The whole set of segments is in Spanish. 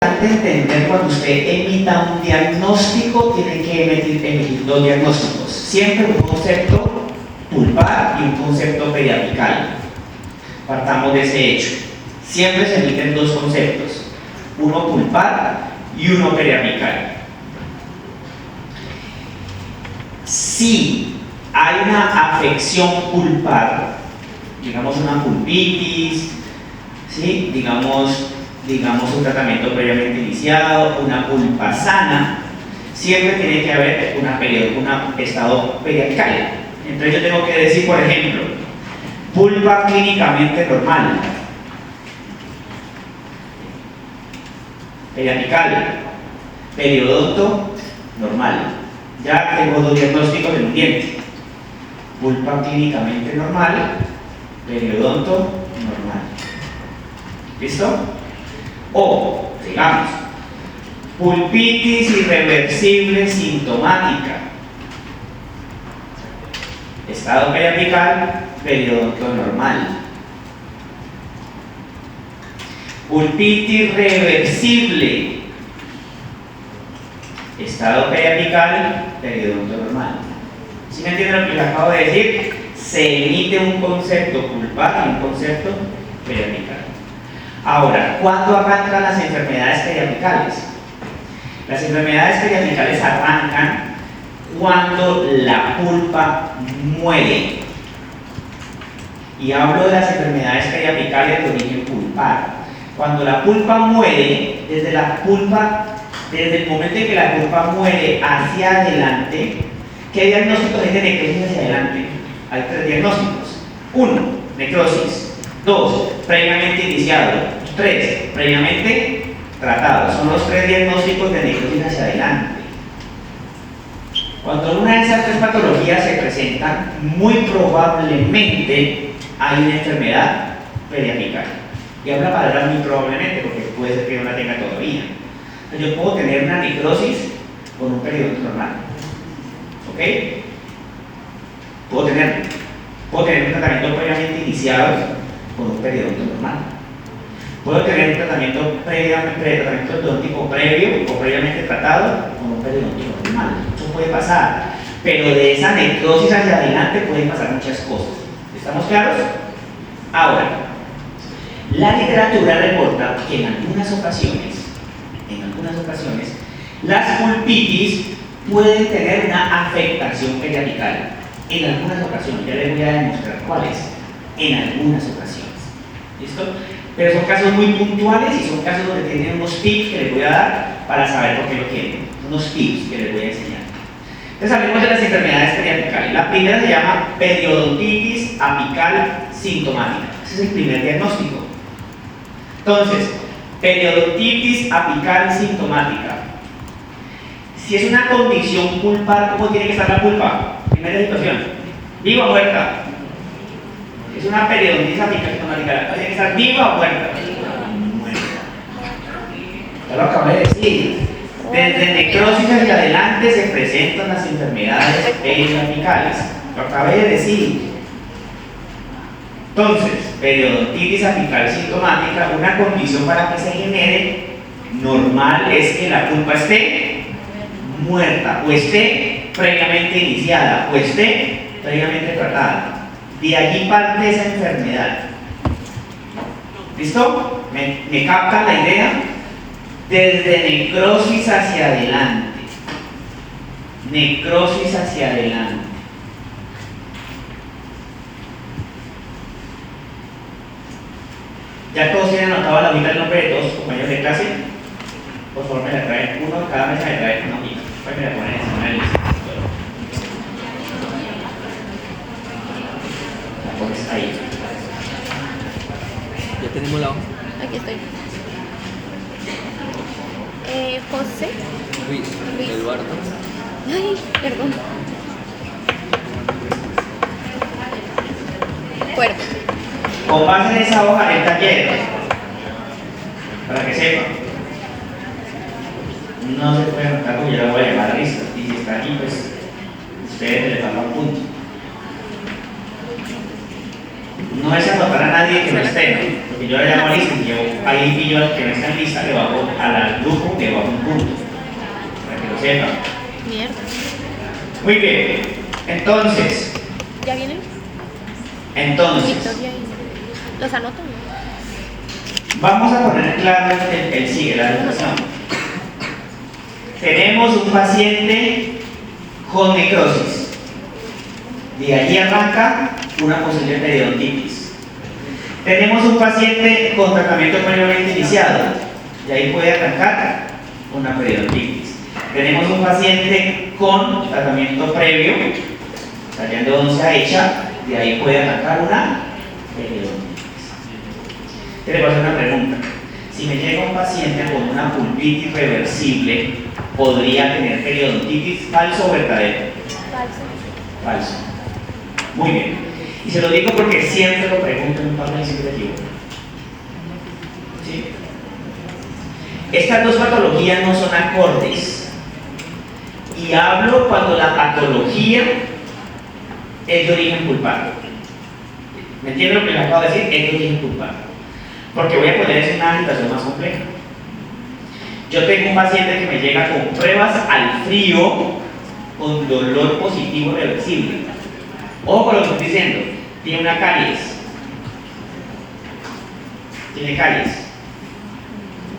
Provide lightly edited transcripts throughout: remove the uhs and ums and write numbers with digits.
entender cuando usted emita un diagnóstico, tiene que emitir dos diagnósticos. Siempre un concepto pulpar y un concepto periapical. Partamos de ese hecho. Siempre se emiten dos conceptos, uno pulpar y uno periapical. Si hay una afección pulpar, digamos una pulpitis, ¿sí? digamos un tratamiento previamente iniciado, una pulpa sana, siempre tiene que haber un estado periapical. Entonces yo tengo que decir, por ejemplo, pulpa clínicamente normal, periapical, periodonto normal. Ya tengo dos diagnósticos en un diente: pulpa clínicamente normal, periodonto normal. ¿Listo? O, digamos, pulpitis irreversible sintomática, estado periapical, periodonto normal. Pulpitis reversible, estado periapical, periodonto normal. ¿Sí me entienden lo que les acabo de decir? Se emite un concepto pulpar y un concepto periapical. Ahora, ¿cuándo arrancan las enfermedades periapicales? Las enfermedades periapicales arrancan cuando la pulpa muere. Y hablo de las enfermedades periapicales de origen pulpar. Cuando la pulpa muere, desde el momento en que la pulpa muere hacia adelante, ¿qué diagnósticos hay de necrosis hacia adelante? Hay tres diagnósticos. 1, necrosis. 2, previamente iniciado. 3, previamente tratado. Son los tres diagnósticos de necrosis hacia adelante. Cuando una de esas tres patologías se presentan, muy probablemente hay una enfermedad periapical. Y hablo la palabra muy probablemente porque puede ser que no la tenga todavía. Yo puedo tener una necrosis con un periodonto normal. ¿Ok? Puedo tener un tratamiento previamente iniciado con un periodonto normal. Puedo tener un tratamiento ortodóntico previo o previamente tratado con un periodonto normal. Eso puede pasar. Pero de esa necrosis hacia adelante pueden pasar muchas cosas. ¿Estamos claros? Ahora, la literatura reporta que en algunas ocasiones, las pulpitis pueden tener una afectación periapical. En algunas ocasiones, ya les voy a demostrar cuáles. En algunas ocasiones. ¿Listo? Pero son casos muy puntuales y son casos donde tienen unos tips que les voy a dar para saber por qué lo tienen. Unos tips que les voy a enseñar. Entonces hablemos de las enfermedades periapicales. La primera se llama periodontitis apical sintomática. Ese es el primer diagnóstico. Entonces, periodontitis apical sintomática. Si es una condición pulpar, ¿cómo tiene que estar la pulpa? Primera situación, ¿viva o muerta? Es una periodontitis apical sintomática. ¿Tiene que estar viva o muerta? Muerta. Ya lo acabo de decir. Desde necrosis hacia adelante se presentan las enfermedades periapicales. Lo acabé de decir. Entonces, periodontitis apical sintomática, una condición para que se genere normal es que la pulpa esté muerta, o esté previamente iniciada, o esté previamente tratada. De allí parte esa enfermedad. ¿Listo? ¿Me captan la idea? Desde necrosis hacia adelante. Necrosis hacia adelante. ¿Ya todos tienen anotado la hojita el nombre de todos sus compañeros de clase? Por favor, me la traen. Uno, cada mesa me trae una hojita. Pues me la ponen encima de la lista. La pones ahí. Ya tenemos la hoja. Aquí estoy. José. Luis. Eduardo. Ay, perdón. Puerto. Con base en esa hoja del taller, para que sepan, no se puede anotar porque yo la voy a llevar a lista. Y si está aquí, pues ustedes le dan un punto. No es anotar a nadie que no esté, ¿no? Porque yo le llamo a lista y yo ahí pillo al que no está en lista, le bajo al grupo, le bajo un punto. Para que lo sepan. Mierda. Muy bien. Entonces, ¿Ya vienen? entonces, Victoria y... ¿Los anoto? ¿No? vamos a poner claro el sigue, la situación. Tenemos un paciente con necrosis. De allí arranca una posible periodontitis. Tenemos un paciente con tratamiento previamente iniciado. De ahí puede arrancar una periodontitis. Tenemos un paciente con tratamiento previo, la endodoncia hecha. De ahí puede arrancar una periodontitis. Te le voy a hacer una pregunta. Si me llega un paciente con una pulpitis reversible, ¿podría tener periodontitis? ¿Falso o verdadero? Falso. Falso. Muy bien. Y se lo digo porque siempre lo pregunto en un papel y siempre equivoco. ¿Sí? Estas dos patologías no son acordes. Y hablo cuando la patología es de origen pulpar. ¿Me entienden lo que les acabo de decir? Es de origen pulpar. Porque voy a poner una situación más compleja. Yo tengo un paciente que me llega con pruebas al frío con dolor positivo reversible. Ojo con lo que estoy diciendo. Tiene una caries. Tiene caries.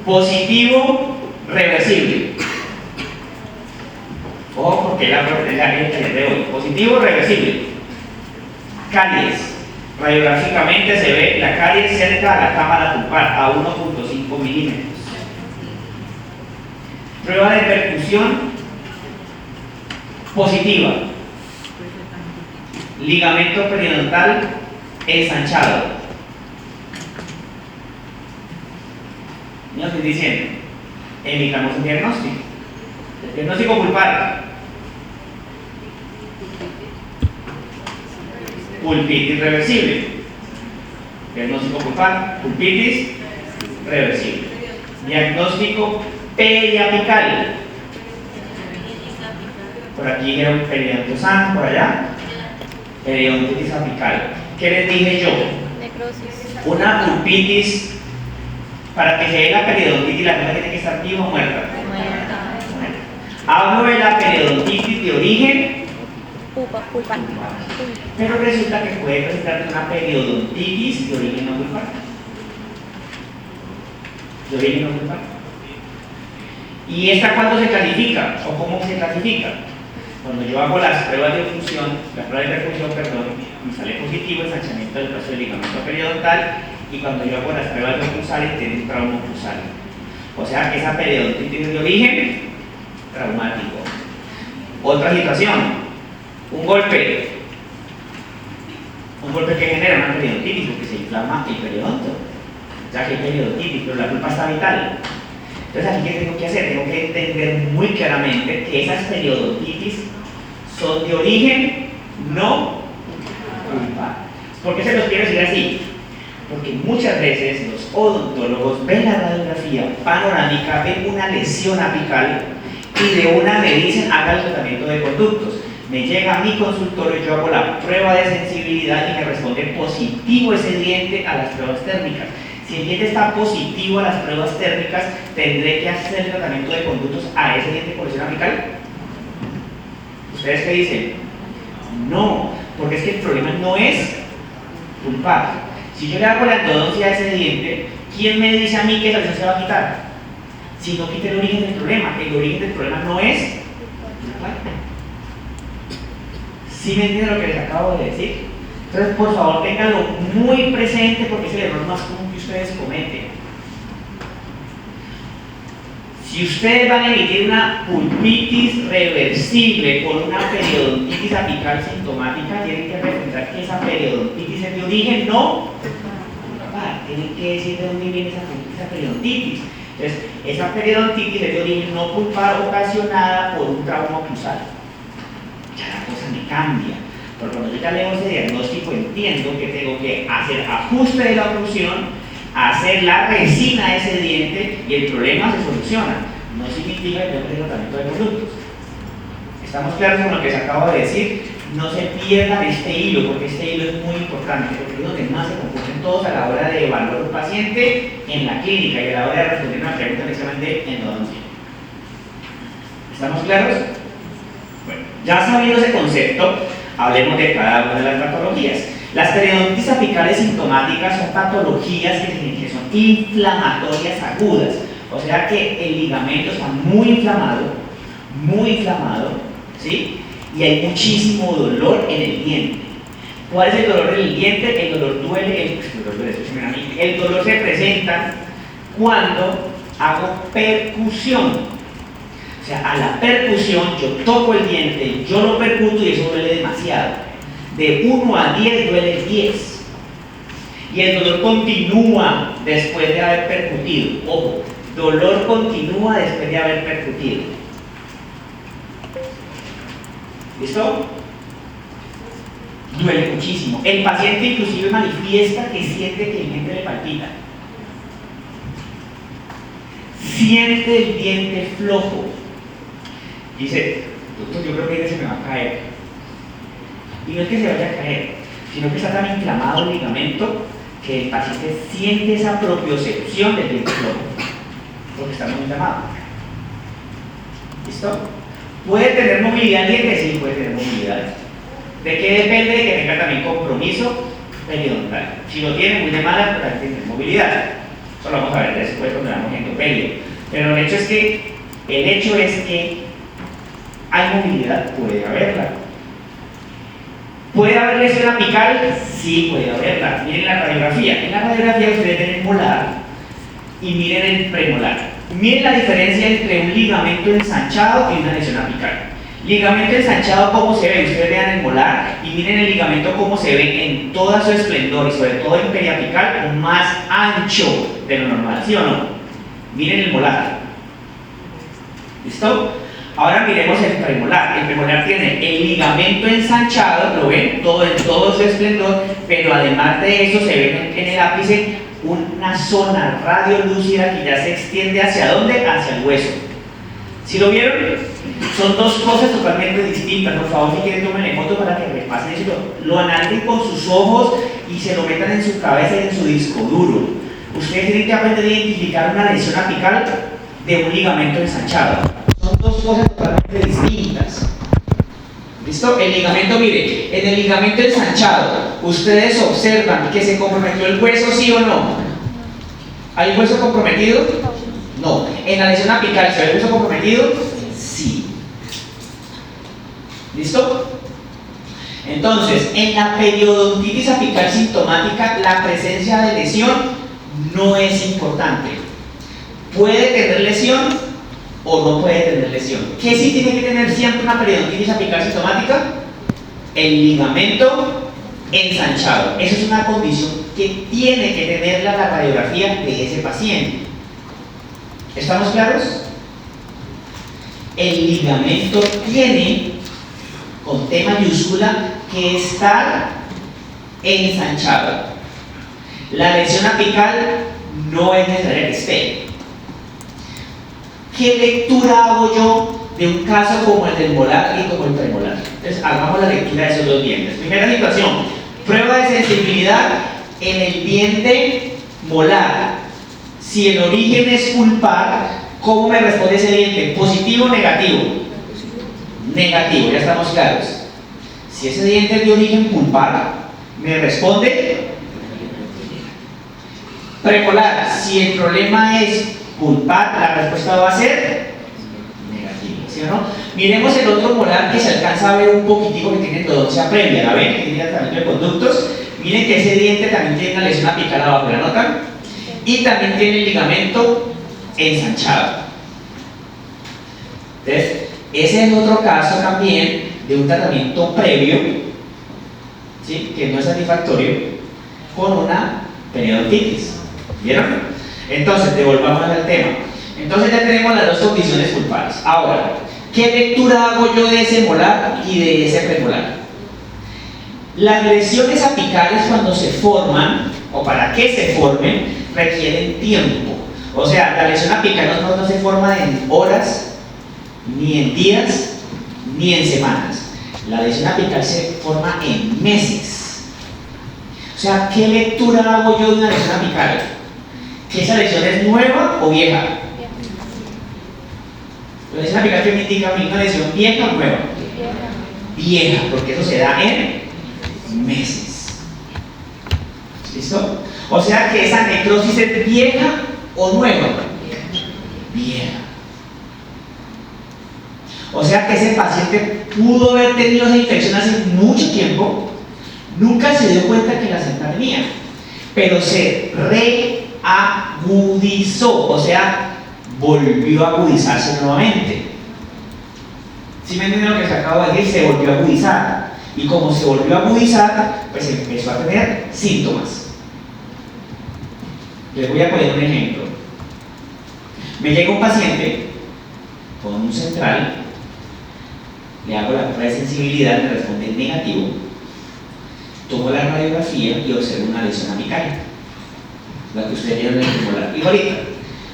Positivo reversible. Ojo porque es la caries que les de hoy. Positivo reversible. Caries. Radiográficamente se ve la caries cerca a la cámara pulpar, a 1.5 milímetros. Prueba de percusión positiva. Ligamento periodontal ensanchado. ¿No estoy diciendo? Emitamos un diagnóstico. El diagnóstico pulpar. Pulpitis reversible. Diagnóstico pulpar, pulpitis reversible. Diagnóstico periapical. Por aquí era un periodonto sano, por allá. Periodontitis apical. ¿Qué les dije yo? Necrosis. Una pulpitis, para que se dé la periodontitis, la cosa tiene que estar viva o muerta. Muerta. Hablo de la periodontitis de origen. Pulpar. Pero resulta que puede presentarse una periodontitis de origen no pulpar. De origen no pulpar. ¿Y esta cuándo se clasifica? ¿O cómo se clasifica? Cuando yo hago las pruebas de oclusión, las pruebas de percusión, perdón, me sale positivo el ensanchamiento del brazo del ligamento periodontal, y cuando yo hago las pruebas de oclusales, tiene un trauma oclusal. O sea que esa periodontitis es de origen traumático. Otra situación. Un golpe que genera una periodontitis porque se inflama el periodonto, ya que hay periodontitis, pero la pulpa está vital. Entonces aquí, ¿qué tengo que hacer? Tengo que entender muy claramente que esas periodontitis son de origen no pulpar. ¿Por qué se los quiero decir así? Porque muchas veces los odontólogos ven la radiografía panorámica, ven una lesión apical y de una me dicen haga el tratamiento de conductos. Me llega a mi consultorio, yo hago la prueba de sensibilidad y me responde positivo ese diente a las pruebas térmicas. Si el diente está positivo a las pruebas térmicas, ¿tendré que hacer el tratamiento de conductos a ese diente por lesión apical? ¿Ustedes qué dicen? No, porque es que el problema no es pulpar. Si yo le hago la endodoncia a ese diente, ¿quién me dice a mí que esa lesión se va a quitar? Si no quita el origen del problema. El origen del problema no es pulpar. ¿Sí me entienden lo que les acabo de decir? Entonces, por favor, ténganlo muy presente porque es el error más común que ustedes cometen. Si ustedes van a emitir una pulpitis reversible con una periodontitis apical sintomática, tienen que presentar que esa periodontitis es de origen no pulpar. Tienen que decir de dónde viene esa periodontitis. Entonces, esa periodontitis es de origen no pulpar ocasionada por un trauma oclusal. Ya la cosa me cambia. Pero cuando yo ya leo ese diagnóstico, entiendo que tengo que hacer ajuste de la oclusión, hacer la resina de ese diente y el problema se soluciona. No significa que tengo que hacer tratamiento de conductos. ¿Estamos claros con lo que les acabo de decir? no se pierdan este hilo, porque este hilo es muy importante, porque es donde más se confunden todos a la hora de evaluar un paciente en la clínica y a la hora de responder una pregunta en el examen de endodoncia. ¿Estamos claros? Bueno, ya sabiendo ese concepto, hablemos de cada una de las patologías. Las periodontitis apicales sintomáticas son patologías que son inflamatorias agudas, o sea que el ligamento está muy inflamado, ¿sí? Y hay muchísimo dolor en el diente. ¿Cuál es el dolor en el diente? El dolor duele, el dolor se presenta cuando hago percusión. O sea, a la percusión yo toco el diente, yo lo percuto y eso duele demasiado. De 1 a 10 duele 10. Y el dolor continúa después de haber percutido. Ojo, dolor continúa después de haber percutido. ¿Listo? Duele muchísimo. El paciente inclusive manifiesta que siente que el diente le palpita. Siente el diente flojo. Dice, doctor, yo creo que ese se me va a caer. Y no es que se vaya a caer, sino que está tan inflamado el ligamento que el paciente siente esa propiocepción del diente flojo, porque está muy inflamado. ¿Listo? ¿Puede tener movilidad el diente? Sí, puede tener movilidad. ¿De qué depende? De que tenga también compromiso periodontal. Si lo tiene muy de mala, pues también tiene movilidad. Eso lo vamos a ver después cuando veamos endoperio. Pero el hecho es que hay movilidad, puede haberla. ¿Puede haber lesión apical? Sí, puede haberla. Miren la radiografía. En la radiografía ustedes ven el molar y miren el premolar. Miren la diferencia entre un ligamento ensanchado y una lesión apical. Ligamento ensanchado, ¿cómo se ve? Ustedes vean el molar y miren el ligamento cómo se ve en todo su esplendor y sobre todo en periapical, más ancho de lo normal, ¿sí o no? Miren el molar. ¿Listo? Ahora miremos el premolar. El premolar tiene el ligamento ensanchado, lo ven, todo en todo su esplendor, pero además de eso se ve en el ápice una zona radiolúcida que ya se extiende ¿hacia dónde? Hacia el hueso. ¿Sí lo vieron? Son dos cosas totalmente distintas. Por favor, si quieren, tomen foto para que repasen eso, lo analicen con sus ojos y se lo metan en su cabeza y en su disco duro. Ustedes tienen que aprender a identificar una lesión apical de un ligamento ensanchado. Son dos cosas totalmente distintas. ¿Listo? El ligamento, mire, en el ligamento ensanchado, ustedes observan que se comprometió el hueso, ¿sí o no? ¿Hay hueso comprometido? No. ¿En la lesión apical se ve el hueso comprometido? Sí. ¿Listo? Entonces, en la periodontitis apical sintomática, la presencia de lesión no es importante. Puede tener lesión o no puede tener lesión. ¿Qué sí tiene que tener siempre una periodontitis apical sintomática? El ligamento ensanchado. Eso es una condición que tiene que tener la radiografía de ese paciente. ¿Estamos claros? El ligamento tiene, con T mayúscula, que estar ensanchado. La lesión apical no es necesaria que esté. ¿Qué lectura hago yo de un caso como el del molar y como el premolar? Entonces, hagamos la lectura de esos dos dientes. Primera situación, prueba de sensibilidad en el diente molar. Si el origen es pulpar, ¿cómo me responde ese diente? ¿Positivo o negativo? Negativo, ya estamos claros. Si ese diente es de origen pulpar, me responde premolar. Si el problema es pulpar, la respuesta va a ser negativa, ¿sí o no? Miremos el otro molar que se alcanza a ver un poquitico que tiene endodoncia previa, ¿la ven? Que tiene tratamiento de conductos. Miren que ese diente también tiene una lesión apical abajo, ¿la notan? Y también tiene el ligamento ensanchado. Entonces, ese es otro caso también de un tratamiento previo, ¿sí? Que no es satisfactorio, con una periodontitis. ¿Vieron? Entonces, devolvamos al tema. Entonces ya tenemos las dos condiciones pulpares. Ahora, ¿qué lectura hago yo de ese molar y de ese premolar? Las lesiones apicales, cuando se forman, o para que se formen, requieren tiempo. O sea, la lesión apical no se forma en horas, ni en días, ni en semanas. La lesión apical se forma en meses. O sea, ¿qué lectura hago yo de una lesión apical? ¿Que esa lesión es nueva o vieja? La lesión apical que me indica a mí una lesión vieja o nueva. Vieja, porque eso se da en meses. ¿Listo? O sea que esa necrosis es vieja o nueva. Vieja. O sea que ese paciente pudo haber tenido esa infección hace mucho tiempo, nunca se dio cuenta que la tenía, pero se reagudizó, o sea, volvió a agudizarse nuevamente. ¿Sí me entienden lo que se acabo de decir? Se volvió a agudizar. Y como se volvió a agudizar, pues empezó a tener síntomas. Les voy a poner un ejemplo. Me llega un paciente con un central, le hago la prueba de sensibilidad, me responde negativo, tomo la radiografía y observo una lesión apical, la que ustedes vieron en el tumoral. Y ahorita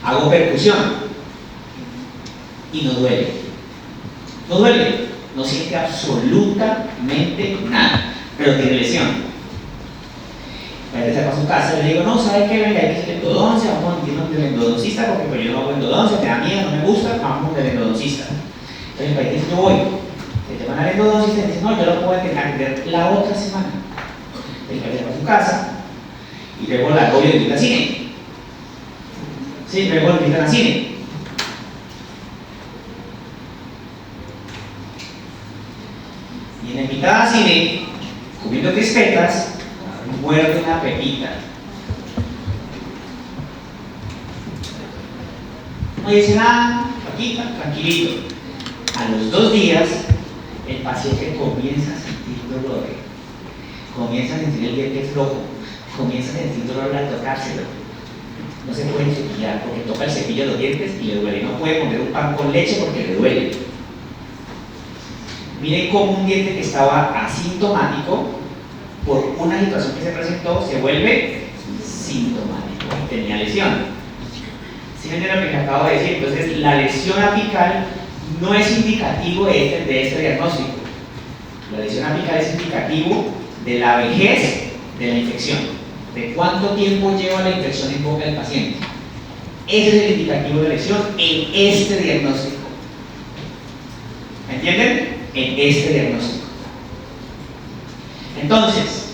hago percusión y no duele. No duele, no siente absolutamente nada, pero tiene lesión. Se va a su casa y le digo, no, ¿sabe qué? Venga, hay que hacer endodoncia, vamos a meternos del endodoncista porque pues yo no hago endodoncia, me da miedo, no me gusta, vamos del endodoncista. Entonces el paciente dice, yo voy. Te van al endodoncista y dice, no, yo lo puedo atender la otra semana. El paciente va a su casa y luego la voy a invitar al cine. Sí, luego lo invitan al cine. Y en la invitada al cine, comiendo crispetas, muerde una pepita. No dice nada, paquita, tranquilito. A los 2 días, el paciente comienza a sentir dolor, comienza a sentir el diente flojo, comienza a sentir dolor al tocárselo. No se puede cepillar porque toca el cepillo de los dientes y le duele. No puede comer un pan con leche porque le duele. Miren cómo un diente que estaba asintomático, por una situación que se presentó, se vuelve sintomático y tenía lesión. ¿Sí me entienden lo que acabo de decir? Entonces, la lesión apical no es indicativo de este diagnóstico. La lesión apical es indicativo de la vejez de la infección, de cuánto tiempo lleva la infección en boca del paciente. Ese es el indicativo de lesión en este diagnóstico. ¿Me entienden? En este diagnóstico. Entonces,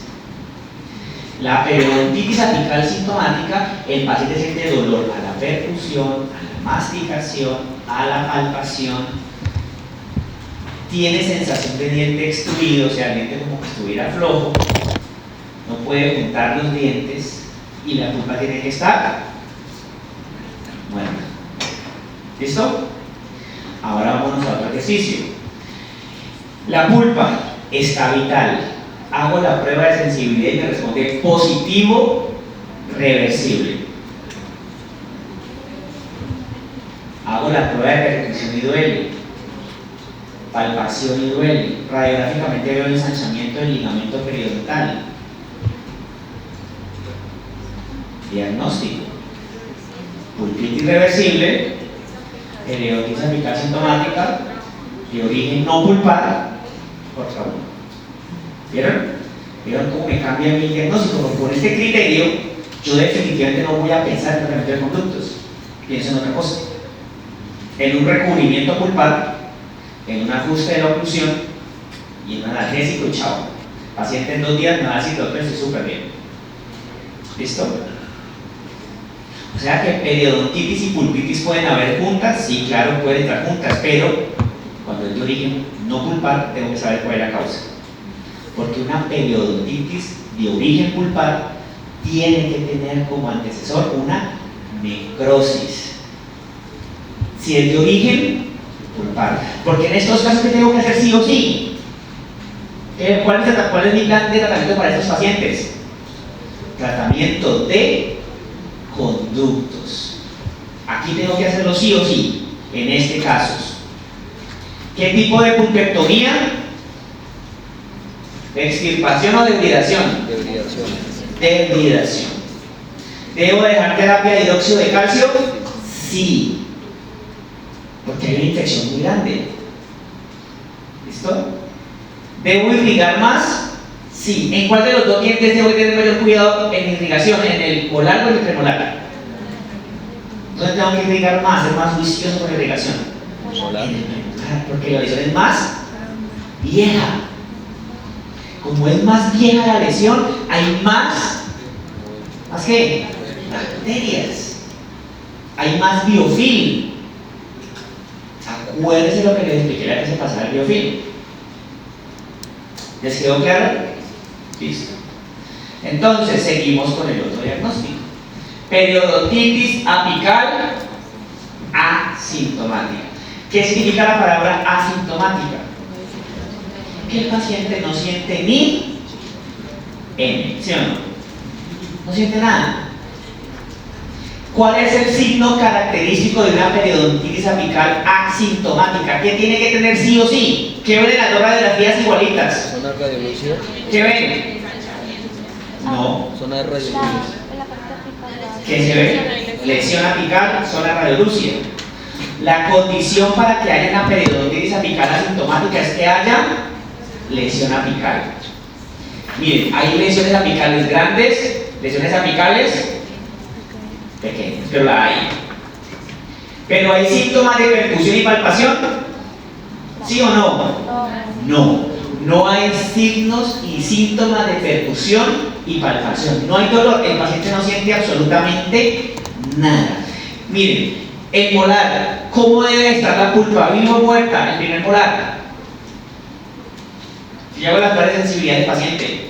la periodontitis apical sintomática, el paciente siente dolor a la percusión, a la masticación, a la palpación, tiene sensación de diente extruido, o sea, el diente como que estuviera flojo, no puede juntar los dientes y la pulpa tiene que estar muerta. ¿Listo? Ahora vámonos a otro ejercicio. La pulpa está vital. Hago la prueba de sensibilidad y me responde positivo, reversible. Hago la prueba de percusión y duele, palpación y duele. Radiográficamente veo ensanchamiento del ligamento periodontal. Diagnóstico: pulpitis reversible, periodontitis apical sintomática de origen no pulpar, por favor. ¿Vieron? ¿Vieron cómo me cambia mi diagnóstico? Porque con este criterio yo definitivamente no voy a pensar en tratamiento de conductos, pienso en otra cosa, en un recubrimiento pulpar, en un ajuste de la oclusión y en un analgésico y chao. Paciente en 2 días me va a decir, doctor, estoy súper bien. ¿Listo? O sea que periodontitis y pulpitis pueden haber juntas, sí, claro, pueden estar juntas, pero cuando es de origen no pulpar, tengo que saber cuál es la causa. Porque una periodontitis de origen pulpar tiene que tener como antecesor una necrosis. Si es de origen pulpar, porque en estos casos que tengo que hacer sí o sí. ¿Cuál es mi plan de tratamiento para estos pacientes? Tratamiento de conductos. Aquí tengo que hacerlo sí o sí, en este caso. ¿Qué tipo de pulpectomía? ¿De extirpación o de hibridación? De hibridación. ¿Debo dejar terapia de hidróxido de calcio? Sí, porque hay una infección muy grande. ¿Listo? ¿Debo irrigar más? Sí. ¿En cuál de los dos dientes debo tener mayor cuidado en irrigación? ¿En el molar o en el premolar? ¿Dónde tengo que irrigar más? ¿Ser más juicioso con la irrigación? Molar. En el premolar, porque la lesión es más vieja. Como es más vieja la lesión, hay ¿más qué? Bacterias. Hay más biofilm. Acuérdense lo que les expliqué la vez pasada el biofilm. ¿Les quedó claro? Listo. Entonces, seguimos con el otro diagnóstico. Periodontitis apical asintomática. ¿Qué significa la palabra asintomática? Que el paciente no siente ni M, ¿sí o no? No siente nada. ¿Cuál es el signo característico de una periodontitis apical asintomática? ¿Qué tiene que tener sí o sí? ¿Qué ven en las dos radiografías igualitas? Zona radiolúcida. ¿Qué ven? No. Zona de radiolúcida. ¿Qué se ve? Lesión apical, zona radiolúcida. La condición para que haya una periodontitis apical asintomática es que haya lesión apical. Miren, hay lesiones apicales grandes, lesiones apicales pequeñas, pero la hay. Pero hay síntomas de percusión y palpación, ¿sí o no? No, no hay signos y síntomas de percusión y palpación. No hay dolor, el paciente no siente absolutamente nada. Miren, el molar, ¿cómo debe estar la pulpa? ¿Viva o muerta? El primer molar. Si hago la prueba de sensibilidad del paciente,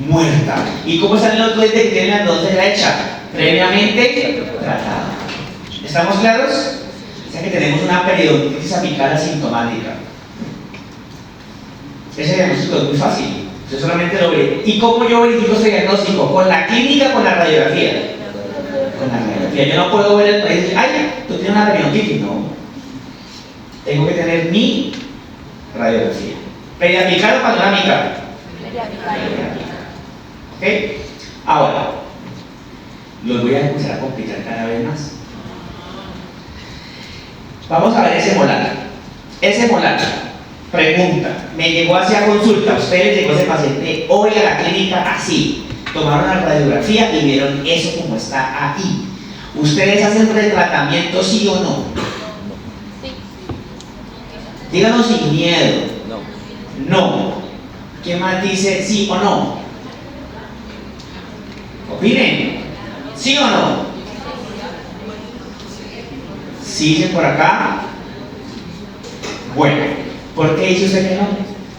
muerta. ¿Y cómo están los dientes que tienen la endodoncia derecha? Previamente tratada. ¿Estamos claros? O sea que tenemos una periodontitis apical asintomática. Ese diagnóstico es muy fácil. Yo solamente lo veré. ¿Y cómo yo verifico ese diagnóstico? ¿Con la clínica o con la radiografía? Con la radiografía. Yo no puedo ver el paciente y decir, ay, tú tienes una periodontitis. No. Tengo que tener mi radiografía. ¿Periapical o panorámica? Periapical. ¿Ok? Ahora, los voy a empezar a complicar cada vez más. Vamos a ver ese molar. Ese molar, pregunta, me llegó hacia consulta, a ustedes llegó ese paciente hoy a la clínica así, tomaron la radiografía y vieron eso como está ahí. ¿Ustedes hacen retratamiento sí o no? Sí. Díganos sin miedo. No. No. ¿Quién más dice sí o no? Opinen. ¿Sí o no? ¿Sí dicen por acá? Bueno, ¿por qué dice usted que no?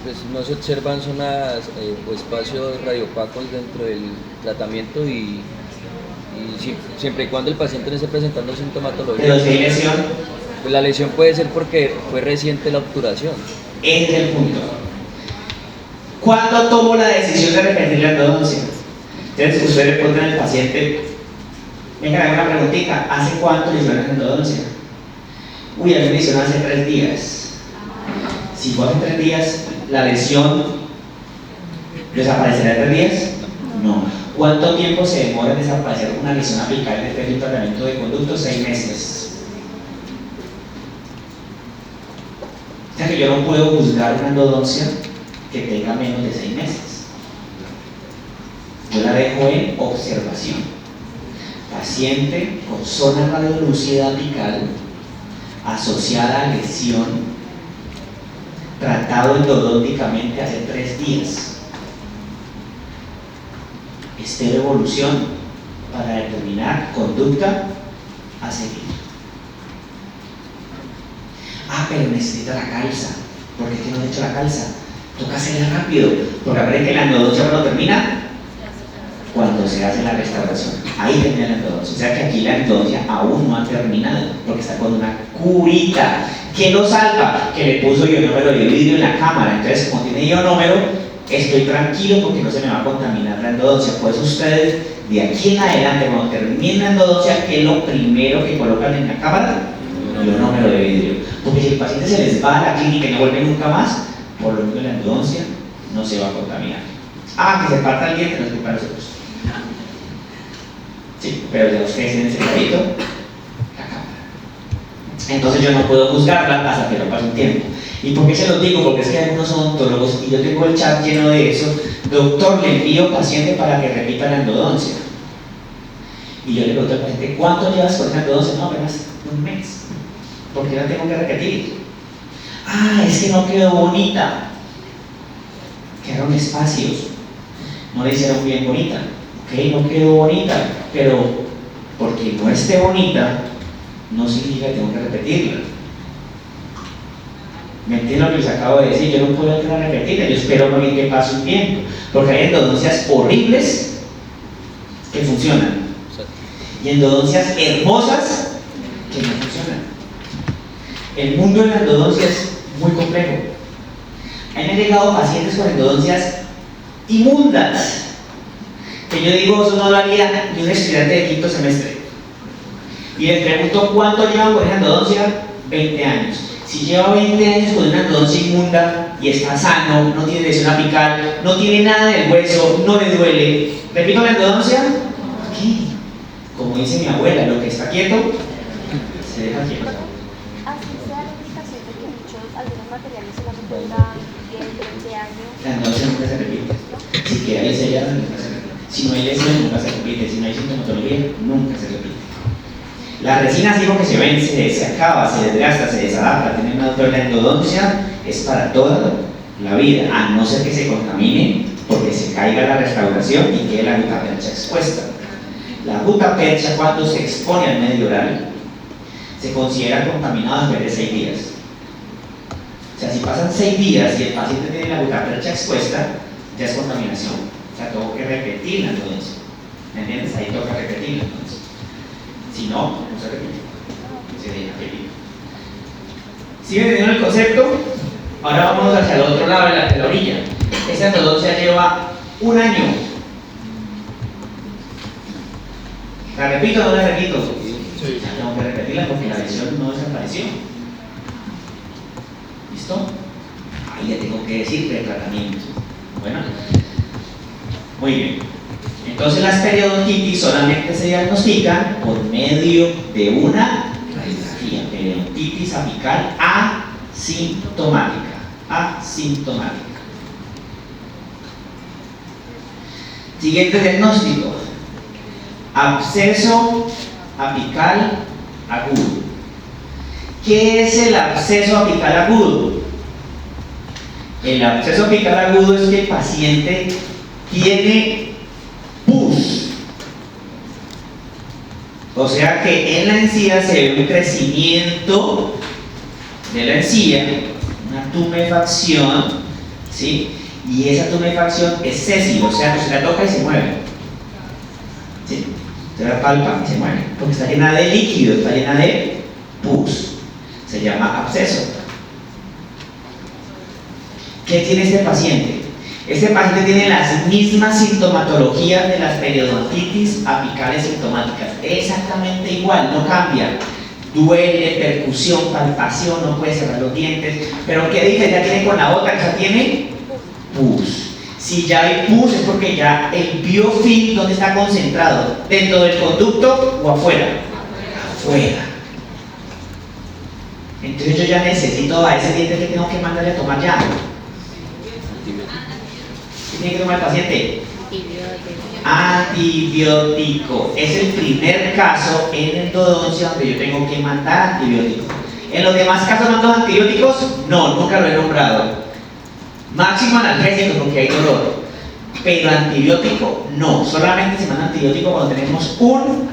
Pues no se observan zonas o espacios radiopacos dentro del tratamiento y siempre y cuando el paciente no esté presentando sintomatología. Pero si hay lesión, Pues la lesión puede ser porque fue reciente la obturación. ese es el punto. ¿Cuándo tomo la decisión de repetir la endodoncia? Entonces usted le pregunta al paciente, venga, haga una preguntita, ¿hace cuánto le hicieron la endodoncia? Uy, a mí me hicieron hace 3 días. Si fue hace 3 días, ¿la lesión desaparecerá en 3 días? No. ¿Cuánto tiempo se demora en desaparecer una lesión apical después de un tratamiento de conducto? 6 meses. O sea que yo no puedo juzgar una endodoncia que tenga menos de 6 meses. Yo la dejo en observación. Paciente con zona radiolúcida apical asociada a lesión, tratado endodónticamente hace 3 días. Estero evolución para determinar conducta a seguir. Ah, pero necesita la calza. ¿Por qué es que no he hecho la calza? Toca hacerla rápido, porque aprende que la endodoncia no termina cuando se hace la restauración. Ahí termina la endodoncia. O sea que aquí la endodoncia aún no ha terminado, porque está con una curita. ¿Quién lo salva? Que le puso ionómero de vidrio en la cámara. Entonces, como tiene ionómero, estoy tranquilo porque no se me va a contaminar la endodoncia. Por eso ustedes, de aquí en adelante, cuando terminen la endodoncia, ¿qué es lo primero que colocan en la cámara? Ionómero de vidrio. Porque si el paciente se les va a la clínica y no vuelve nunca más, por lo menos la endodoncia no se va a contaminar. Ah, que se parta el diente, no es culpa de nosotros. Sí, pero ya ustedes tienen ese carrito, la cámara. Entonces yo no puedo juzgarla hasta que no pase un tiempo. ¿Y por qué se los digo? Porque es que hay algunos odontólogos, y yo tengo el chat lleno de eso: doctor, le envío paciente para que repita la endodoncia. Y yo le pregunto al paciente: ¿cuánto llevas con esa endodoncia? No, apenas un mes. ¿Por qué la tengo que repetir? Ah, es que no quedó bonita. Quedaron espacios. No le hicieron bien bonita. Ok, no quedó bonita, pero porque no esté bonita, no significa que tengo que repetirla. ¿Me entienden lo que les acabo de decir? Yo no puedo entrar a repetirla, yo espero más bien que pase un tiempo, porque hay endodoncias horribles que funcionan y endodoncias hermosas que no funcionan. El mundo de la endodoncia es muy complejo. A mí me han llegado pacientes con endodoncias inmundas, que yo digo, eso no lo haría ni un estudiante de quinto semestre. Y les pregunto: ¿cuánto llevan con esa endodoncia? 20 años. Si lleva 20 años con una endodoncia inmunda y está sano, no tiene lesión apical, no tiene nada del hueso, no le duele, ¿repito la endodoncia? ¿Qué? Como dice mi abuela, lo que está quieto se deja quieto. Así sea la indicación de que algunos materiales solamente duran 10, 20 años. La endodoncia nunca se repite. Si queda ahí sellada, nunca se repite. Si no hay lesión, nunca se repite. Si no hay sintomatología, nunca se repite. La resina, así como que se vence, se acaba, se desgasta, se desadapta, tiene una otra. La endodoncia es para toda la vida, a no ser que se contamine, porque se caiga la restauración y quede la gutapercha expuesta. La gutapercha, cuando se expone al medio oral, se considera contaminada después de 6 días. O sea, si pasan 6 días y el paciente tiene la gutapercha expuesta, ya es contaminación. O sea, tengo que repetir la endodoncia. ¿Me entiendes? Ahí toca repetir la endodoncia. Si no, no se repite. Se deja repetir. ¿Siguen entendiendo el concepto? Ahora vamos hacia el otro lado de la orilla. Esta endodoncia lleva 1 año. ¿La repito o no la repito? Sí. Tengo que repetirla porque la lesión no desapareció. ¿Listo? Ahí le tengo que decir de tratamiento. Bueno, muy bien. Entonces las periodontitis solamente se diagnostican por medio de una radiografía. Periodontitis apical asintomática. Asintomática. Siguiente diagnóstico: absceso apical agudo. ¿Qué es el absceso apical agudo? El absceso apical agudo es que el paciente tiene pus, o sea que en la encía se ve un crecimiento de la encía, una tumefacción, ¿sí? Y esa tumefacción es sésila, o sea que se la toca y se mueve, ¿sí? Se la palpa y se mueve, porque está llena de líquido, está llena de pus, se llama absceso. ¿Qué tiene este paciente? Este paciente tiene las mismas sintomatologías de las periodontitis apicales sintomáticas, exactamente igual, no cambia. Duele, percusión, palpación, no puede cerrar los dientes, pero ¿qué diferencia tiene con la otra? Que ya tiene pus. Si ya hay pus es porque ya el biofilm, ¿dónde está concentrado? ¿Dentro del conducto o afuera? Afuera. Entonces yo ya necesito a ese diente que tengo que mandarle a tomar ya. ¿Qué tiene que tomar el paciente? Antibiótico. Es el primer caso en endodoncia donde yo tengo que mandar antibiótico. ¿En los demás casos mando antibióticos? No, nunca lo he nombrado. Máximo analgésico porque hay dolor. Pero antibiótico no. Solamente se manda antibiótico cuando tenemos un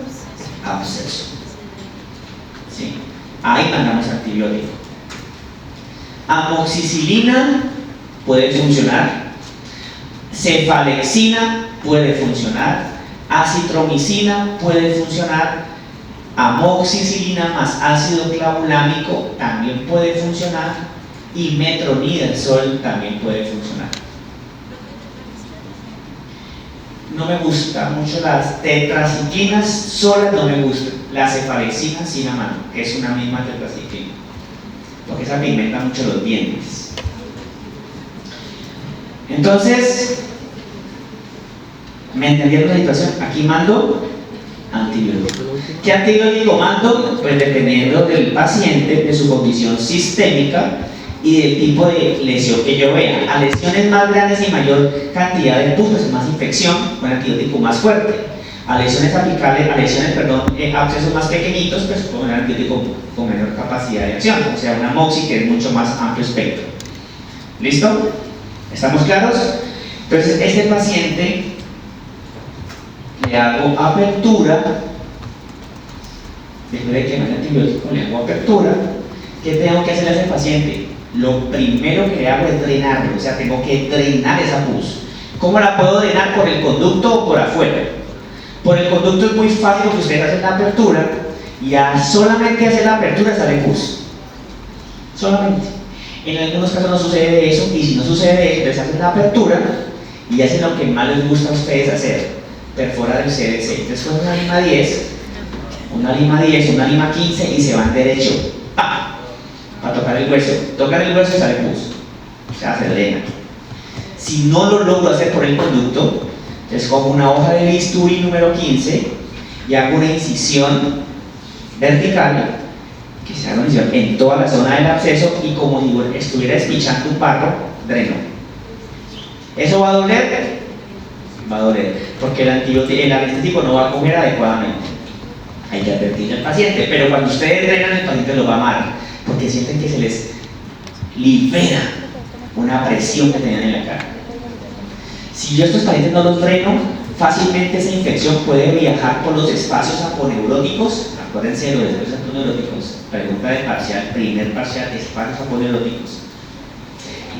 absceso. ¿Sí? Ahí mandamos antibiótico. Amoxicilina puede funcionar. Cefalexina puede funcionar, acitromicina puede funcionar, amoxicilina más ácido clavulámico también puede funcionar y metronidazol también puede funcionar. No me gustan mucho las tetraciclinas, solas no me gustan. La cefalexina sí la mano, que es una misma tetraciclina, porque esa pigmenta mucho los dientes. Entonces, ¿me entendieron la situación? Aquí mando Antibiótico. ¿Qué antibiótico mando? Pues dependiendo del paciente, de su condición sistémica y del tipo de lesión que yo vea. A lesiones más grandes y mayor cantidad de pus, pues más infección, un antibiótico más fuerte. A lesiones aplicables, abscesos más pequeñitos, pues con un antibiótico con menor capacidad de acción, o sea, una moxi que es mucho más amplio espectro. ¿Listo? ¿Estamos claros? Entonces, este paciente le hago apertura, después de que me el antibiótico, le hago apertura. ¿Qué tengo que hacer a ese paciente? Lo primero que le hago es drenarlo, o sea, tengo que drenar esa pus. ¿Cómo la puedo drenar? ¿Por el conducto o por afuera? Por el conducto es muy fácil porque ustedes hacen la apertura y a solamente hacer la apertura sale pus. Solamente. En algunos casos no sucede eso, y si no sucede eso, entonces hacen la apertura y hacen lo que más les gusta a ustedes hacer, perforar el CDC. Entonces con una lima 10, una lima 15 y se van derecho, ¡pam!, para tocar el hueso. Tocar el hueso y sale pus, o sea, se drena. Si no lo logro hacer por el conducto, entonces cojo una hoja de bisturí número 15 y hago una incisión vertical, que se haga una incisión en toda la zona del absceso y como si estuviera despichando un barro, dreno. ¿Eso va a doler? Va a doler, porque el anestésico no va a coger adecuadamente. Hay que advertir al paciente, pero cuando ustedes drenan, el paciente lo va a amar, porque sienten que se les libera una presión que tenían en la cara. Si yo a estos pacientes no los dreno, fácilmente esa infección puede viajar por los espacios aponeuróticos. Acuérdense de los espacios aponeuróticos. Pregunta de parcial, primer parcial, espacios aponeuróticos.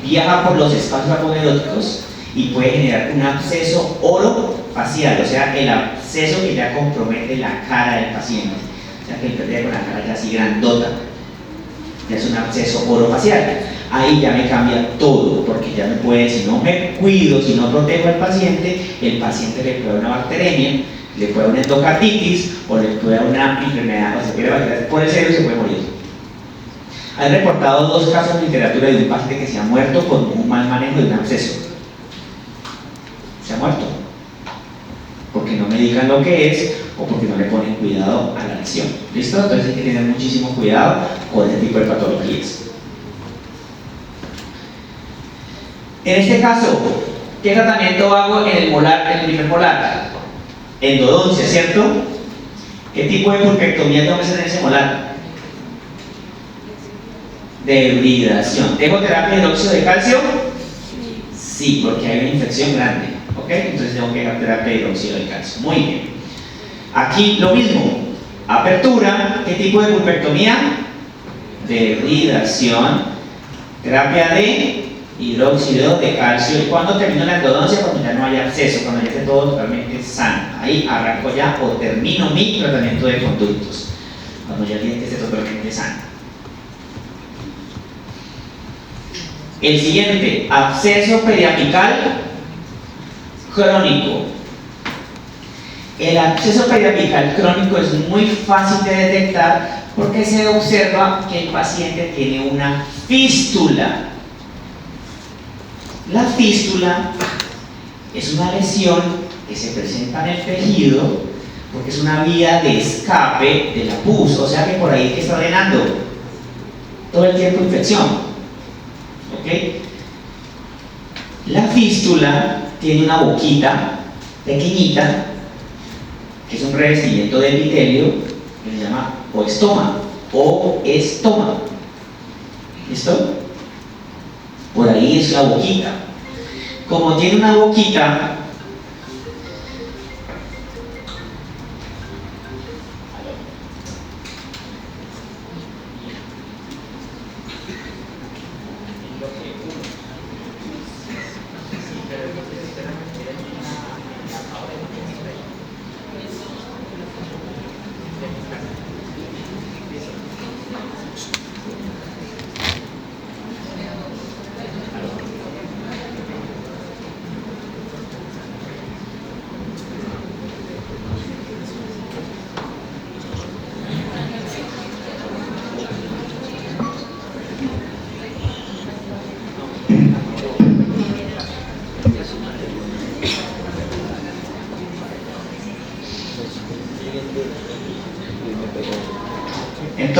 Viaja por los espacios aponeuróticos y puede generar un absceso orofacial, o sea, el absceso que ya compromete la cara del paciente. O sea, que el paciente con la cara ya así grandota. Ya es un absceso orofacial. Ahí ya me cambia todo, porque ya me puede, si no me cuido, si no protejo al paciente, el paciente le puede dar una bacteremia, le puede dar una endocarditis o le puede dar una enfermedad, o se puede bacterias por el cerebro y se puede morir. Han reportado 2 casos en literatura de un paciente que se ha muerto con un mal manejo de un absceso. Se ha muerto. Porque no medican lo que es o porque no le ponen cuidado a la lesión. ¿Listo? Entonces hay que tener muchísimo cuidado con este tipo de patologías. En este caso, ¿qué tratamiento hago en el molar, en el primer molar? Endodoncia, ¿cierto? ¿Qué tipo de pulpectomía tengo que hacer en ese molar? Debridación. ¿Tengo terapia de óxido de calcio? Sí, porque hay una infección grande, ¿ok? Entonces tengo que dar terapia de óxido de calcio. Muy bien. Aquí lo mismo. Apertura. ¿Qué tipo de pulpectomía? Debridación. Terapia de hidróxido de calcio. ¿Y cuándo termino la endodoncia? Cuando ya no haya absceso, cuando ya esté todo totalmente sano. Ahí arranco ya o termino mi tratamiento de conductos. Cuando ya el diente esté totalmente sano. El siguiente, absceso periapical crónico. El absceso periapical crónico es muy fácil de detectar porque se observa que el paciente tiene una fístula. La fístula es una lesión que se presenta en el tejido porque es una vía de escape de la pus, o sea que por ahí que está drenando todo el tiempo infección. ¿Ok? La fístula tiene una boquita pequeñita que es un revestimiento de epitelio que se llama oestoma o estómago. ¿Listo? Por ahí es la boquita. Como tiene una boquita,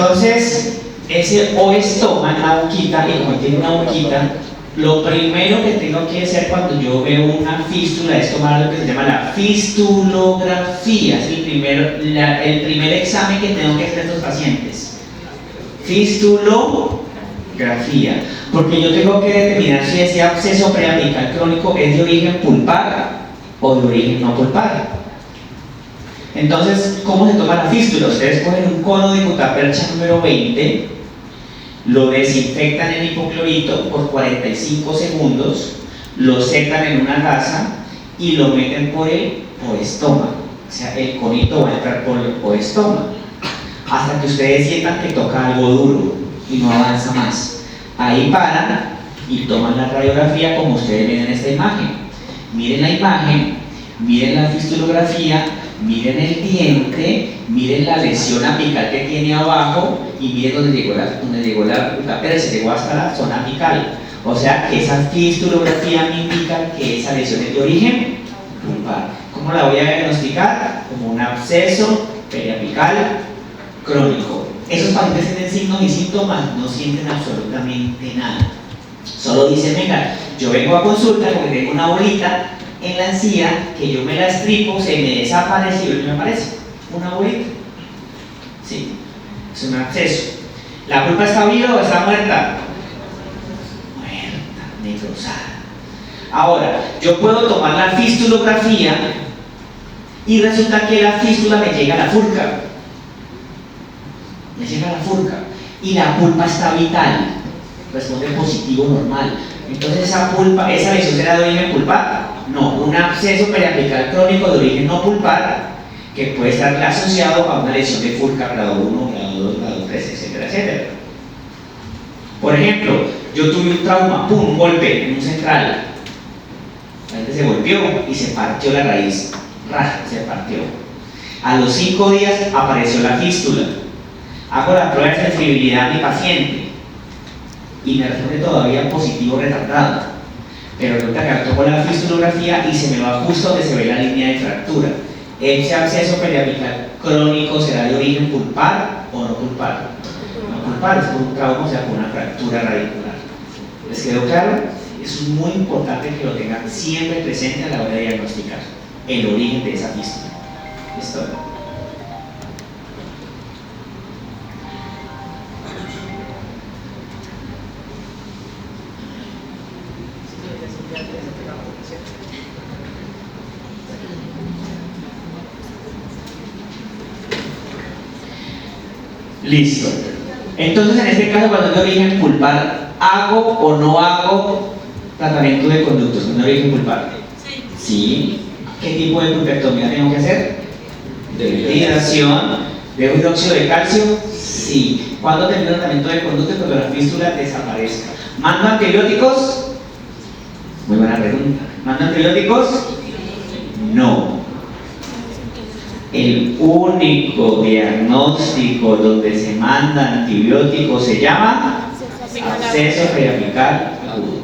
Entonces, ese estoma, una boquita, y como tiene una boquita, lo primero que tengo que hacer cuando yo veo una fístula es tomar lo que se llama la fistulografía. Es el primer examen que tengo que hacer a estos pacientes. Fistulografía. Porque yo tengo que determinar si ese absceso preapical crónico es de origen pulpar o de origen no pulpar. Entonces, ¿cómo se toma la fístula? Ustedes cogen un cono de gutapercha número 20, lo desinfectan en hipoclorito por 45 segundos, lo secan en una gasa y lo meten por el oestoma. O sea, el conito va a entrar por el oestoma hasta que ustedes sientan que toca algo duro y no avanza más. Ahí paran y toman la radiografía como ustedes ven en esta imagen. Miren la imagen, miren la fistulografía, miren el diente, miren la lesión apical que tiene abajo y miren donde llegó la gutapercha, llegó hasta la zona apical. O sea que esa fistulografía me indica que esa lesión es de origen pulpar. ¿Cómo la voy a diagnosticar? Como un absceso periapical crónico. Esos pacientes tienen signos y síntomas, no sienten absolutamente nada. Solo dicen, venga, yo vengo a consulta porque tengo una bolita en la encía que yo me la estripo, se me desapareció y me aparece una bolita. Sí, es un absceso. ¿La pulpa está viva o está muerta? Muerta, necrosada. Ahora, yo puedo tomar la fistulografía y resulta que la fístula me llega a la furca. Me llega a la furca y la pulpa está vital, responde positivo normal. Entonces esa lesión será de origen pulpar. No, un absceso periapical crónico de origen no pulpar que puede estar asociado a una lesión de furca grado 1, grado 2, grado 3, etcétera, etcétera. Por ejemplo, yo tuve un trauma, pum, un golpe en un central. La gente se golpeó y se partió la raíz. Se partió. A los 5 días apareció la fístula. Hago la prueba de sensibilidad a mi paciente y me responde todavía positivo retardado. Pero resulta que toco la fistulografía y se me va justo donde se ve la línea de fractura. ¿Ese absceso periapical crónico será de origen pulpar o no pulpar? No pulpar, es por un trauma, o sea, por una fractura radicular. ¿Les quedó claro? Es muy importante que lo tengan siempre presente a la hora de diagnosticar el origen de esa fístula. ¿Listo? Listo. Entonces, en este caso, cuando es de origen pulpar, ¿hago o no hago tratamiento de conductos? ¿Es de origen pulpar? Sí. ¿Sí? ¿Qué tipo de pulpectomía tengo que hacer? Dehidratación, de hidróxido de calcio. Sí. ¿Cuándo termino el tratamiento de conductos? Cuando la fístula desaparezca. ¿Mando antibióticos? Muy buena pregunta. ¿Mando antibióticos? No. El único diagnóstico donde se manda antibiótico se llama absceso periapical agudo.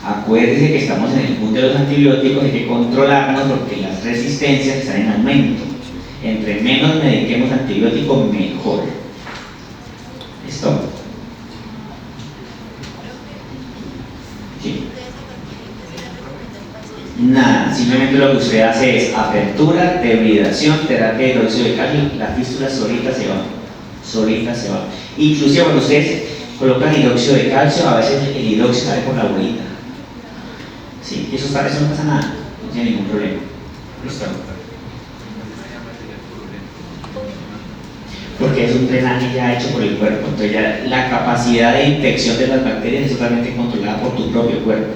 Acuérdense que estamos en el punto de los antibióticos, hay que controlarnos porque las resistencias están en aumento. Entre menos mediquemos antibióticos, mejor. ¿Listo? Sí. Nada, simplemente lo que usted hace es apertura, dehidratación, terapia de hidróxido de calcio, la fístula solita se va. Inclusive cuando ustedes colocan hidróxido de calcio, a veces el hidróxido sale por la bolita. Sí, eso no pasa nada, no tiene ningún problema. ¿Listo? Porque es un drenaje ya hecho por el cuerpo, entonces ya la capacidad de infección de las bacterias es totalmente controlada por tu propio cuerpo.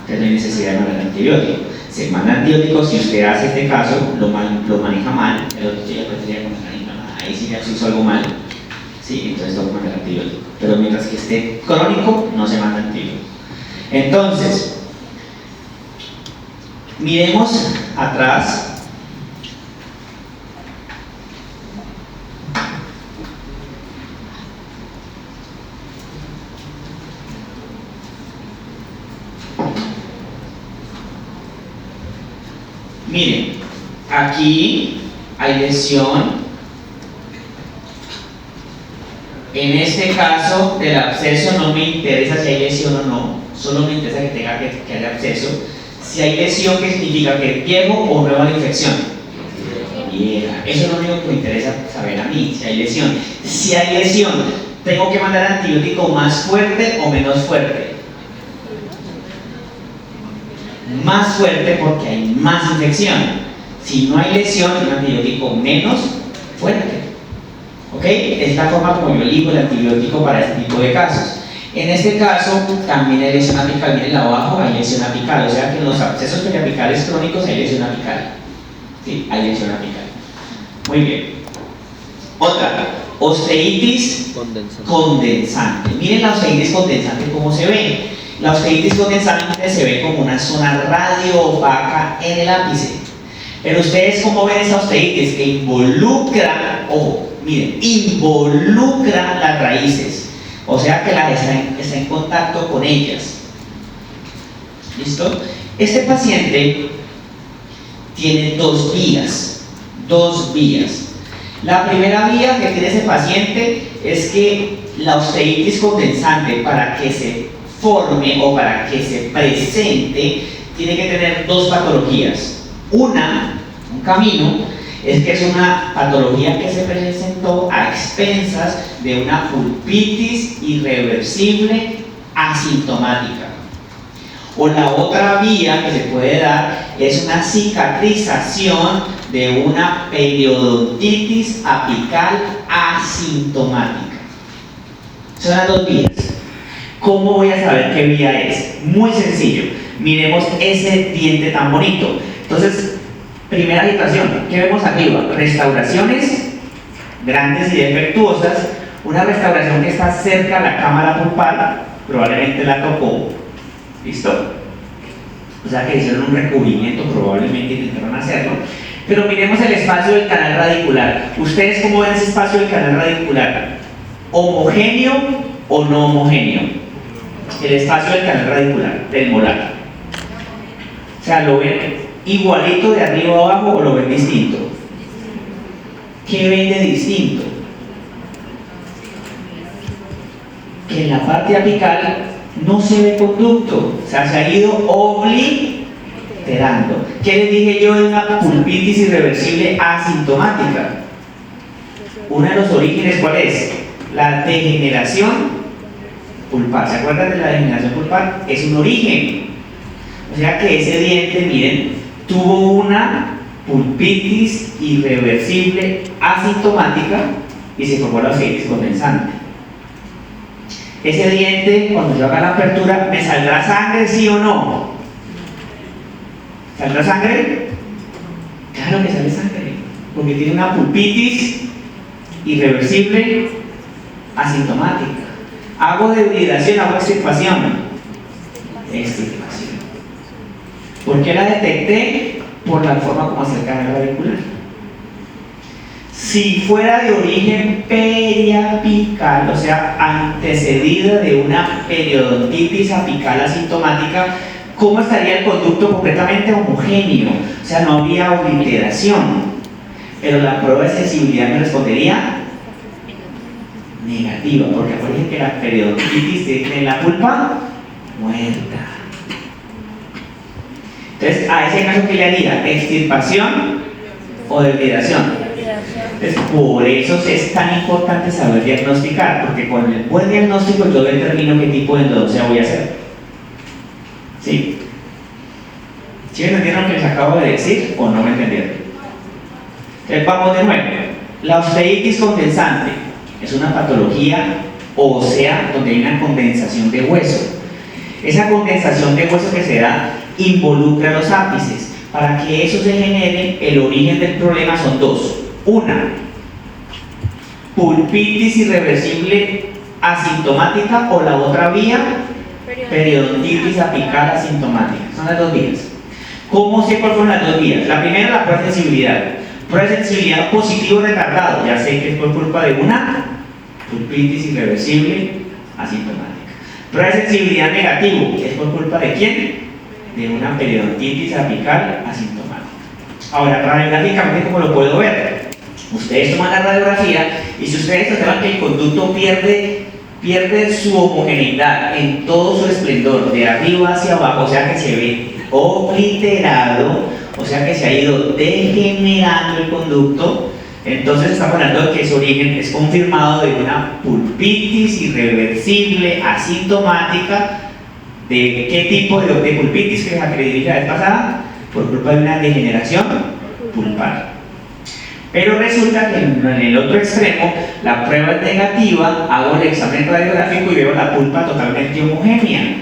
Entonces no hay necesidad de mandar antibiótico. Se manda antibiótico si usted hace este caso, lo maneja mal, el otro día tendría con la inflamada, ahí sí ya se hizo algo mal, sí, entonces toca mandar antibiótico. Pero mientras que esté crónico, no se manda antibiótico. Entonces, miremos atrás. Miren, aquí hay lesión En este caso del absceso no me interesa si hay lesión o no, solo me interesa que haya absceso. Si hay lesión, ¿qué significa? ¿Que es viejo o nueva la infección? Vieja. Eso es lo único que me interesa saber a mí, si hay lesión. Si hay lesión, ¿tengo que mandar antibiótico más fuerte o menos fuerte? Más fuerte porque hay más infección. Si no hay lesión, un antibiótico menos fuerte. ¿Ok? Es la forma como yo elijo el antibiótico para este tipo de casos. En este caso, también hay lesión apical. Miren abajo, hay lesión apical. O sea que en los abscesos periapicales crónicos hay lesión apical. Sí, hay lesión apical. Muy bien. Otra, osteitis condensante. Miren la osteitis condensante cómo se ve. La osteitis condensante se ve como una zona radio-opaca en el ápice. Pero ustedes, ¿cómo ven esa osteitis? Que involucra, ojo, miren, involucra las raíces. O sea que está en contacto con ellas. ¿Listo? Este paciente tiene dos vías. La primera vía que tiene ese paciente es que la osteitis condensante, para que se forme o para que se presente, tiene que tener dos patologías. Un camino, es que es una patología que se presentó a expensas de una pulpitis irreversible asintomática. O la otra vía que se puede dar es una cicatrización de una periodontitis apical asintomática. Son las dos vías. ¿Cómo voy a saber qué vía es? Muy sencillo. Miremos ese diente tan bonito. Entonces, primera situación, ¿qué vemos arriba? Restauraciones grandes y defectuosas. Una restauración que está cerca a la cámara pulpar, probablemente la tocó. ¿Listo? O sea que hicieron un recubrimiento, probablemente intentaron hacerlo. Pero miremos el espacio del canal radicular. ¿Ustedes cómo ven ese espacio del canal radicular? ¿Homogéneo o no homogéneo? El espacio del canal radicular, del molar. O sea, ¿lo ven igualito de arriba a abajo o lo ven distinto? ¿Qué ven de distinto? Que en la parte apical no se ve conducto, o sea, se ha ido obliterando. ¿Qué les dije yo de una pulpitis irreversible asintomática? Uno de los orígenes, ¿cuál es? La degeneración pulpar. ¿Se acuerdan de la degeneración pulpar? Es un origen. O sea que ese diente, miren, tuvo una pulpitis irreversible asintomática y se formó la osteitis condensante. Ese diente, cuando yo haga la apertura, ¿me saldrá sangre, sí o no? ¿Saldrá sangre? Claro que sale sangre, porque tiene una pulpitis irreversible asintomática. Hago debridación, hago extirpación. Extirpación. ¿Por qué la detecté? Por la forma como se carga la radicular. Si fuera de origen periapical, o sea, antecedida de una periodontitis apical asintomática, ¿cómo estaría el conducto completamente homogéneo? O sea, no habría obliteración. Pero la prueba de sensibilidad me respondería negativa, porque acuérdense que la periodontitis tiene la pulpa muerta. Entonces, a ese caso, ¿qué le haría? ¿Extirpación o debridación? Entonces, por eso es tan importante saber diagnosticar, porque con el buen diagnóstico yo determino qué tipo de endodoncia voy a hacer. ¿Sí? ¿Sí me entendieron lo que les acabo de decir o no me entendieron? Entonces, vamos de nuevo. La osteitis condensante es una patología ósea donde hay una condensación de hueso. Esa condensación de hueso que se da involucra los ápices. Para que eso se genere, el origen del problema son dos. Una, pulpitis irreversible asintomática, o la otra vía, periodontitis apical asintomática. Son las dos vías. ¿Cómo sé cuáles son las dos vías? La primera, la prueba de sensibilidad. Prueba de sensibilidad positivo retardado. Ya sé que es por culpa de una pulpitis irreversible asintomática. Prueba de sensibilidad negativo. ¿Es por culpa de quién? De una periodontitis apical asintomática. Ahora, radiográficamente, ¿cómo lo puedo ver? Ustedes toman la radiografía Y si ustedes observan que el conducto pierde su homogeneidad en todo su esplendor, de arriba hacia abajo, o sea que se ve obliterado, o sea que se ha ido degenerando el conducto, entonces estamos hablando de que su origen es confirmado de una pulpitis irreversible, asintomática. ¿De qué tipo de pulpitis que la que le dije la vez pasada? Por culpa de una degeneración pulpar. Pero resulta que en el otro extremo la prueba es negativa, hago el examen radiográfico y veo la pulpa totalmente homogénea.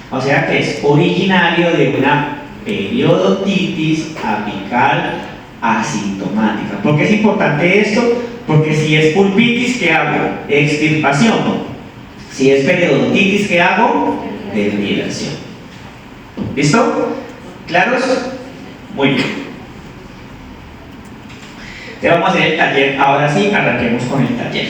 O sea que es originario de una periodontitis apical asintomática. ¿Por qué es importante esto? Porque si es pulpitis, ¿qué hago? Extirpación. Si es periodontitis, ¿qué hago? Desviación. ¿Listo? ¿Claros? Muy bien. Te vamos a hacer el taller. Ahora sí, arranquemos con el taller.